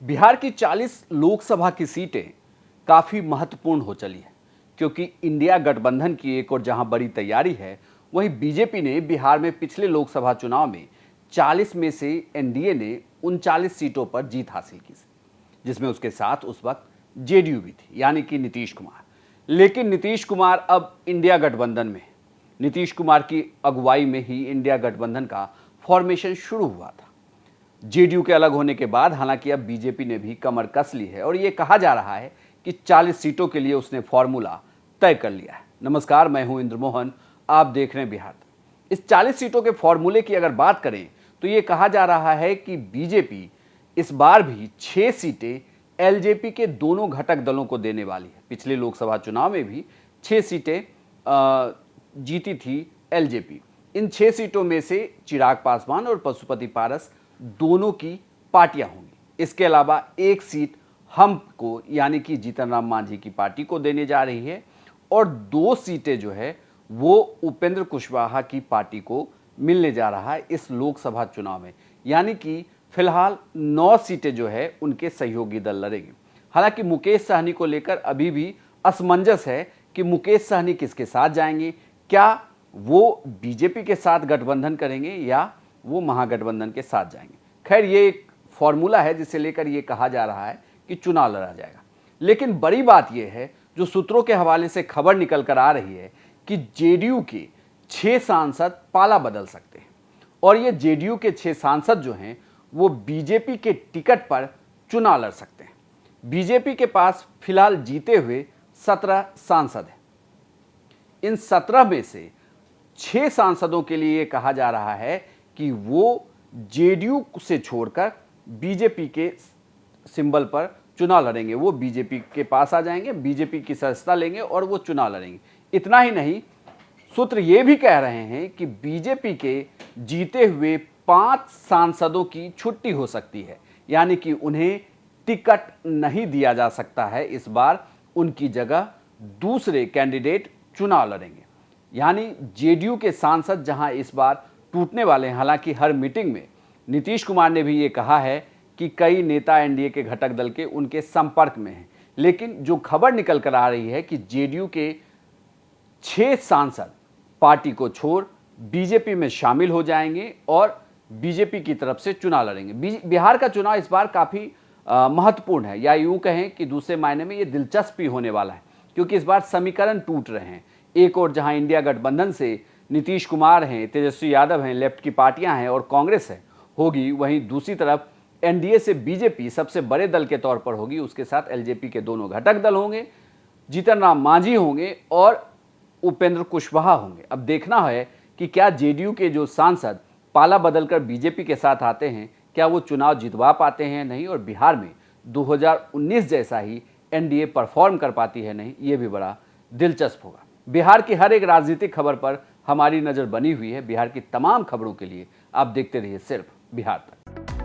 बिहार की 40 लोकसभा की सीटें काफ़ी महत्वपूर्ण हो चली है, क्योंकि इंडिया गठबंधन की एक और जहां बड़ी तैयारी है, वहीं बीजेपी ने बिहार में पिछले लोकसभा चुनाव में 40 में से एनडीए ने 39 सीटों पर जीत हासिल की, जिसमें उसके साथ उस वक्त जेडीयू भी थी, यानी कि नीतीश कुमार। लेकिन नीतीश कुमार अब इंडिया गठबंधन में है। नीतीश कुमार की अगुवाई में ही इंडिया गठबंधन का फॉर्मेशन शुरू हुआ था। जेडीयू के अलग होने के बाद हालांकि अब बीजेपी ने भी कमर कस ली है और ये कहा जा रहा है कि 40 सीटों के लिए उसने फॉर्मूला तय कर लिया है। नमस्कार, मैं हूं इंद्रमोहन, आप देख रहे हैं बिहार तक। इस 40 सीटों के फॉर्मूले की अगर बात करें तो ये कहा जा रहा है कि बीजेपी इस बार भी 6 सीटें एलजेपी के दोनों घटक दलों को देने वाली है। पिछले लोकसभा चुनाव में भी 6 सीटें जीती थी एलजेपी। इन 6 सीटों में से चिराग पासवान और पशुपति पारस दोनों की पार्टियां होंगी। इसके अलावा एक सीट हम को यानी कि जीतन राम मांझी की पार्टी को देने जा रही है और 2 सीटें जो है वो उपेंद्र कुशवाहा की पार्टी को मिलने जा रहा है इस लोकसभा चुनाव में। यानी कि फिलहाल 9 सीटें जो है उनके सहयोगी दल लड़ेंगे। हालांकि मुकेश सहनी को लेकर अभी भी असमंजस है कि मुकेश सहनी किसके साथ जाएंगे, क्या वो बीजेपी के साथ गठबंधन करेंगे या वो महागठबंधन के साथ जाएंगे। खैर, ये एक फॉर्मूला है जिसे लेकर ये कहा जा रहा है कि चुनाव लड़ा जाएगा। लेकिन बड़ी बात यह है, जो सूत्रों के हवाले से खबर निकल कर आ रही है कि जेडीयू के 6 सांसद पाला बदल सकते हैं और ये जेडीयू के 6 सांसद जो हैं वो बीजेपी के टिकट पर चुनाव लड़ सकते हैं। बीजेपी के पास फिलहाल जीते हुए 17 सांसद हैं। इन 17 में से 6 सांसदों के लिए कहा जा रहा है कि वो जेडीयू से छोड़कर बीजेपी के सिंबल पर चुनाव लड़ेंगे। वो बीजेपी के पास आ जाएंगे, बीजेपी की सदस्यता लेंगे और वो चुनाव लड़ेंगे। इतना ही नहीं, सूत्र ये भी कह रहे हैं कि बीजेपी के जीते हुए 5 सांसदों की छुट्टी हो सकती है, यानी कि उन्हें टिकट नहीं दिया जा सकता है। इस बार उनकी जगह दूसरे कैंडिडेट चुनाव लड़ेंगे। यानी जेडीयू के सांसद जहां इस बार टूटने वाले हैं। हालांकि हर मीटिंग में नीतीश कुमार ने भी ये कहा है कि कई नेता एनडीए के घटक दल के उनके संपर्क में हैं, लेकिन जो खबर निकल कर आ रही है कि जेडीयू के 6 सांसद पार्टी को छोड़ बीजेपी में शामिल हो जाएंगे और बीजेपी की तरफ से चुनाव लड़ेंगे। बिहार का चुनाव इस बार काफ़ी महत्वपूर्ण है, या यूँ कहें कि दूसरे मायने में ये दिलचस्पी होने वाला है, क्योंकि इस बार समीकरण टूट रहे हैं। एक और जहां इंडिया गठबंधन से नीतीश कुमार हैं, तेजस्वी यादव हैं, लेफ्ट की पार्टियां हैं और कांग्रेस है होगी, वहीं दूसरी तरफ एनडीए से बीजेपी सबसे बड़े दल के तौर पर होगी। उसके साथ एलजेपी के दोनों घटक दल होंगे, जीतन राम मांझी होंगे और उपेंद्र कुशवाहा होंगे। अब देखना है कि क्या जेडीयू के जो सांसद पाला बदलकर बीजेपी के साथ आते हैं, क्या वो चुनाव जितवा पाते हैं नहीं, और बिहार में 2019 जैसा ही एनडीए परफॉर्म कर पाती है नहीं, ये भी बड़ा दिलचस्प होगा। बिहार की हर एक राजनीतिक खबर पर हमारी नज़र बनी हुई है। बिहार की तमाम खबरों के लिए आप देखते रहिए सिर्फ बिहार तक।